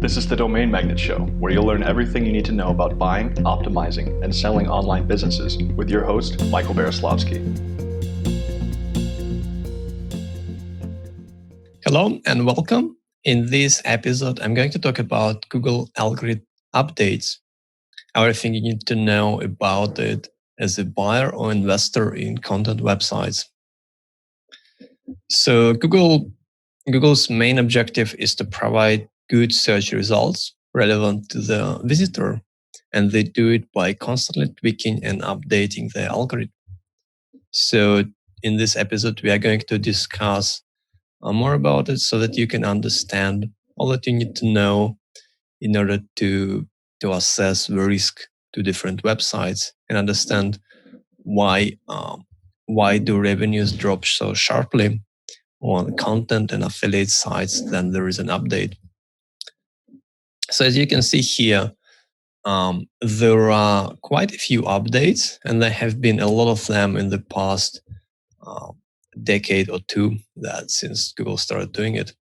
This is the Domain Magnate Show, where you'll learn everything you need to know about buying, optimizing, and selling online businesses with your host, Michael Beroslavsky. Hello and welcome. In this episode, I'm going to talk about Google algorithm updates, everything you need to know about it as a buyer or investor in content websites. So Google's main objective is to provide good search results relevant to the visitor, and they do it by constantly tweaking and updating the algorithm. So in this episode, we are going to discuss more about it so that you can understand all that you need to know in order to assess the risk to different websites and understand why do revenues drop so sharply on content and affiliate sites. Then there is an update. So as you can see here, there are quite a few updates, and there have been a lot of them in the past decade or two that since Google started doing it.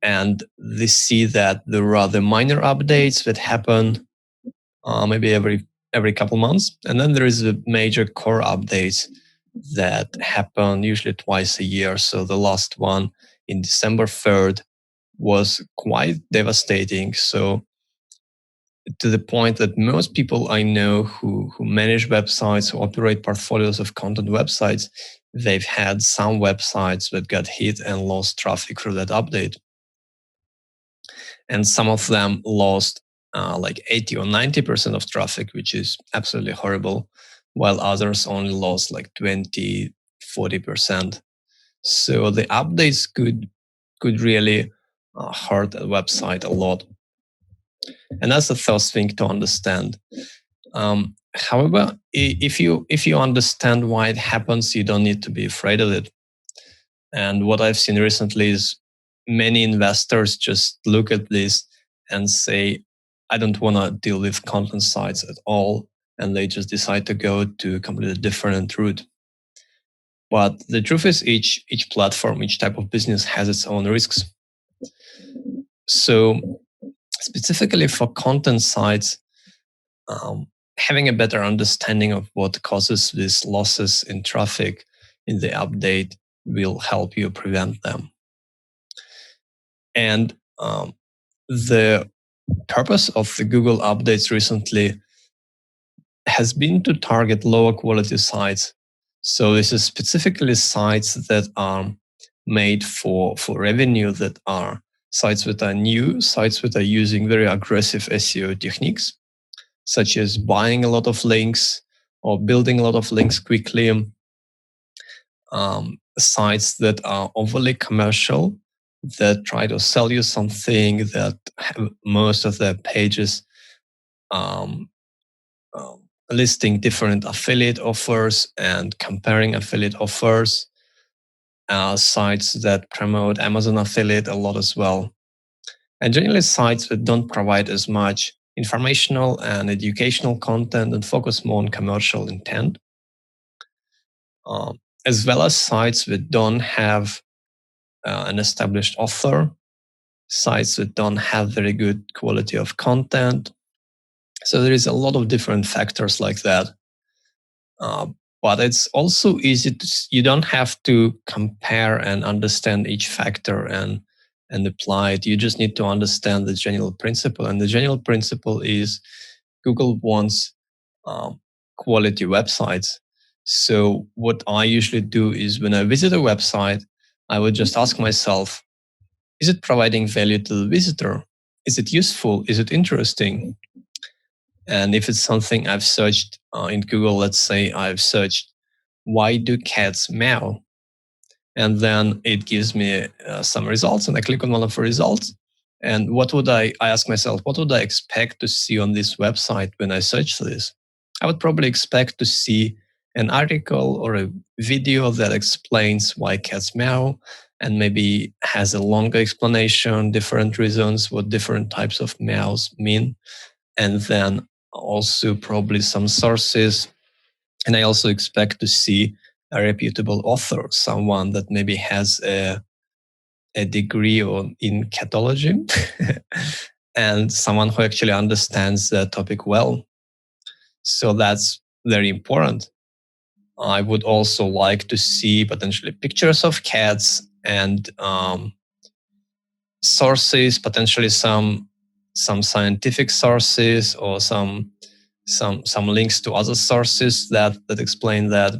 And they see that there are the minor updates that happen maybe every couple months, and then there is the major core updates that happen usually twice a year. So the last one in December 3rd was quite devastating. So to the point that most people I know who manage websites, who operate portfolios of content websites, they've had some websites that got hit and lost traffic through that update. And some of them lost like 80 or 90% of traffic, which is absolutely horrible, while others only lost like 20, 40%. So the updates could really hurt a website a lot. And that's the first thing to understand. However, if you understand why it happens, you don't need to be afraid of it. And what I've seen recently is many investors just look at this and say, I don't want to deal with content sites at all. And they just decide to go to a completely different route. But the truth is each platform, each type of business has its own risks. So specifically for content sites, having a better understanding of what causes these losses in traffic in the update will help you prevent them. And the purpose of the Google updates recently has been to target lower quality sites. So this is specifically sites that are made for revenue, that are sites that are new, sites that are using very aggressive SEO techniques, such as buying a lot of links or building a lot of links quickly, sites that are overly commercial, that try to sell you something, that have most of their pages listing different affiliate offers and comparing affiliate offers, sites that promote Amazon affiliate a lot as well. And generally sites that don't provide as much informational and educational content and focus more on commercial intent, as well as sites that don't have an established author, sites that don't have very good quality of content. So there is a lot of different factors like that. But it's also easy you don't have to compare and understand each factor and apply it. You just need to understand the general principle. And the general principle is Google wants quality websites. So what I usually do is when I visit a website, I would just ask myself, is it providing value to the visitor? Is it useful? Is it interesting? And if it's something I've searched in Google, let's say I've searched, why do cats meow? And then it gives me some results, and I click on one of the results. And I ask myself, what would I expect to see on this website when I search this? I would probably expect to see an article or a video that explains why cats meow, and maybe has a longer explanation, different reasons, what different types of meows mean. And then also probably some sources. And I also expect to see a reputable author, someone that maybe has a a degree in catology and someone who actually understands the topic well. So that's very important. I would also like to see potentially pictures of cats and sources, potentially some scientific sources or some links to other sources that explain that.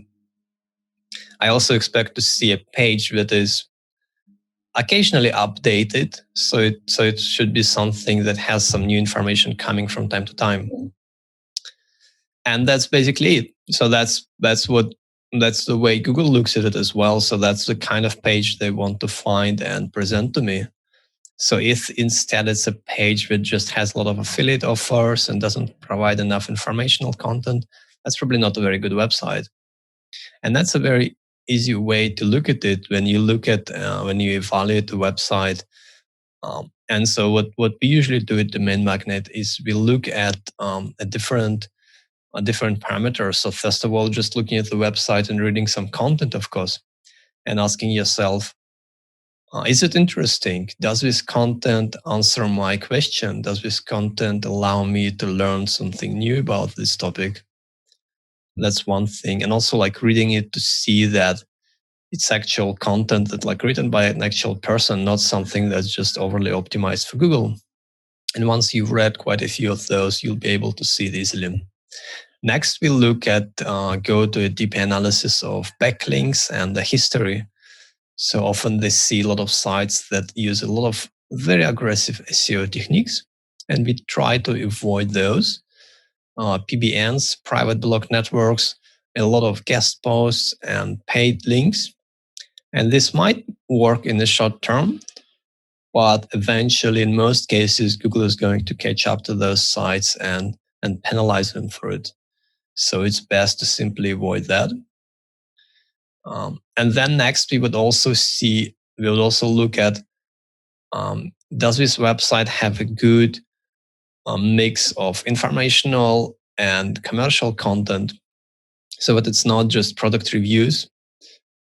I also expect to see a page that is occasionally updated, so it should be something that has some new information coming from time to time. And that's basically it. So that's the way Google looks at it as well. So that's the kind of page they want to find and present to me. So if instead it's a page that just has a lot of affiliate offers and doesn't provide enough informational content, that's probably not a very good website. And that's a very easy way to look at it when you look at when you evaluate the website. And so what we usually do at Domain Magnate is we look at a different parameters. So first of all, just looking at the website and reading some content, of course, and asking yourself, is it interesting? Does this content answer my question? Does this content allow me to learn something new about this topic? That's one thing. And also like reading it to see that it's actual content that like written by an actual person, not something that's just overly optimized for Google. And once you've read quite a few of those, you'll be able to see it easily. Next, we look at go to a deep analysis of backlinks and the history. So often they see a lot of sites that use a lot of very aggressive SEO techniques, and we try to avoid those. PBNs, private blog networks, a lot of guest posts and paid links. And this might work in the short term, but eventually, in most cases, Google is going to catch up to those sites and penalize them for it. So it's best to simply avoid that. And then next, we would also look at, does this website have a good mix of informational and commercial content, so that it's not just product reviews,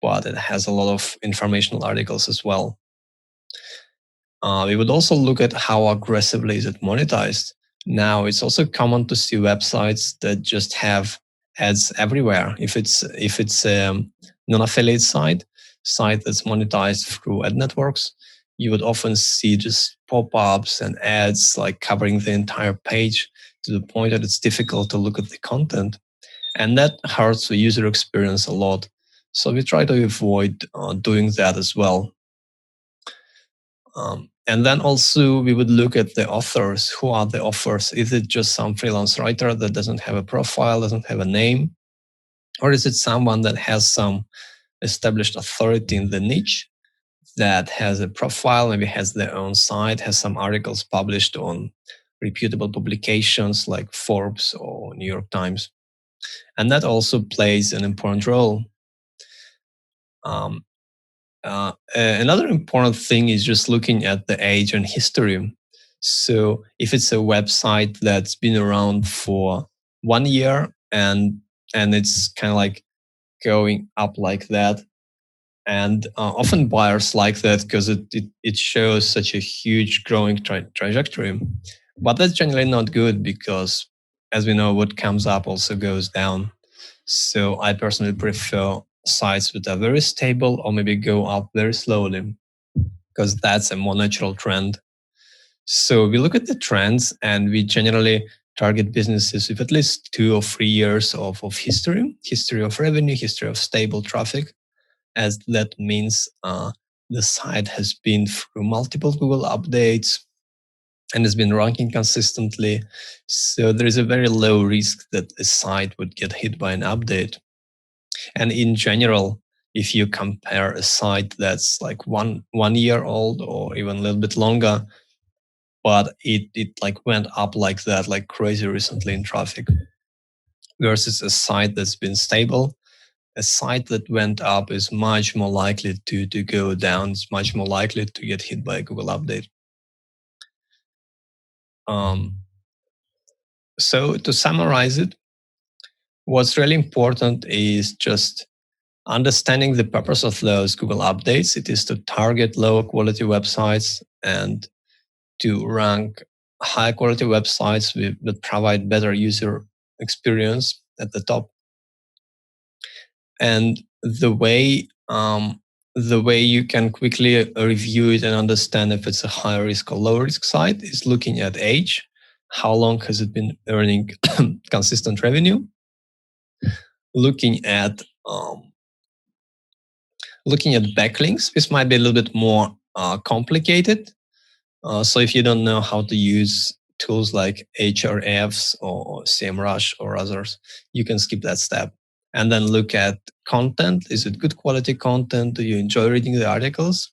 but it has a lot of informational articles as well. We would also look at how aggressively is it monetized. Now, it's also common to see websites that just have ads everywhere. If it's a non-affiliate site that's monetized through ad networks, you would often see just pop-ups and ads like covering the entire page to the point that it's difficult to look at the content. And that hurts the user experience a lot. So we try to avoid doing that as well. And then also we would look at the authors. Who are the authors? Is it just some freelance writer that doesn't have a profile, doesn't have a name? Or is it someone that has some established authority in the niche, that has a profile, maybe has their own site, has some articles published on reputable publications like Forbes or New York Times? And that also plays an important role. Another important thing is just looking at the age and history. So if it's a website that's been around for 1 year and it's kind of like going up like that, and often buyers like that because it shows such a huge growing trajectory. But that's generally not good because, as we know, what comes up also goes down. So I personally prefer sites that are very stable or maybe go up very slowly, because that's a more natural trend. So we look at the trends and we generally target businesses with at least 2 or 3 years of history of revenue, history of stable traffic, as that means the site has been through multiple Google updates and has been ranking consistently. So there is a very low risk that a site would get hit by an update. And in general, if you compare a site that's like one year old or even a little bit longer, but it like went up like that, like crazy recently in traffic, versus a site that's been stable, a site that went up is much more likely to go down. It's much more likely to get hit by a Google update. So to summarize it, what's really important is just Understanding the purpose of those Google updates, it is to target lower quality websites and to rank high quality websites that provide better user experience at the top. And the way you can quickly review it and understand if it's a high risk or low risk site is looking at age. How long has it been earning consistent revenue? Looking at backlinks. This might be a little bit more complicated. So if you don't know how to use tools like Hrefs or SEMrush or others, you can skip that step. And then look at content. Is it good quality content? Do you enjoy reading the articles?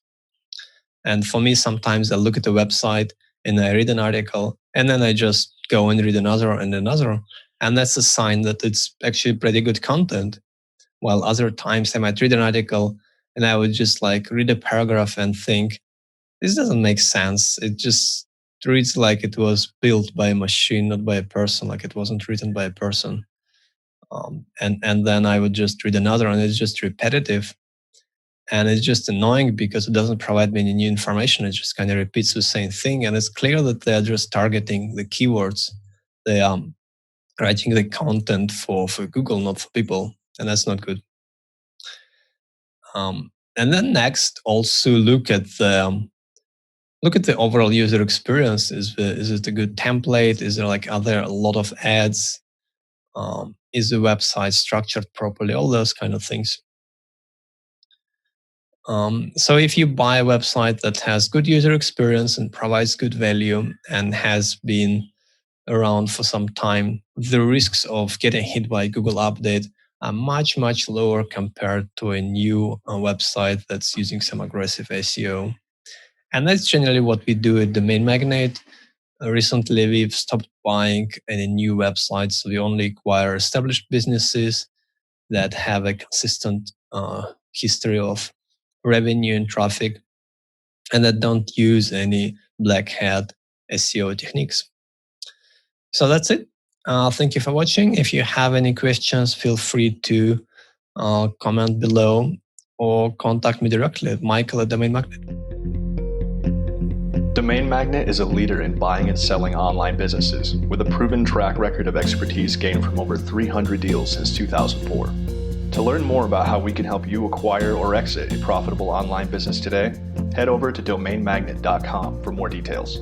And for me, sometimes I look at the website and I read an article, and then I just go and read another and another. And that's a sign that it's actually pretty good content. While other times I might read an article and I would just read a paragraph and think, this doesn't make sense. It just reads like it was built by a machine, not by a person, like it wasn't written by a person. And then I would just read another, and it's just repetitive. And it's just annoying because it doesn't provide me any new information. It just kind of repeats the same thing. And it's clear that they're just targeting the keywords. They are writing the content for Google, not for people. And that's not good. And then next, also look at the overall user experience. Is it a good template? Is there are there a lot of ads? Is the website structured properly? All those kind of things. So if you buy a website that has good user experience and provides good value and has been around for some time, the risks of getting hit by Google update are much, much lower compared to a new website that's using some aggressive SEO. And that's generally what we do at Domain Magnate. Recently, we've stopped buying any new websites. We only acquire established businesses that have a consistent history of revenue and traffic, and that don't use any black hat SEO techniques. So that's it. Thank you for watching. If you have any questions, feel free to comment below or contact me directly at Michael@Domain Magnate. Domain Magnate is a leader in buying and selling online businesses with a proven track record of expertise gained from over 300 deals since 2004. To learn more about how we can help you acquire or exit a profitable online business today, head over to domainmagnate.com for more details.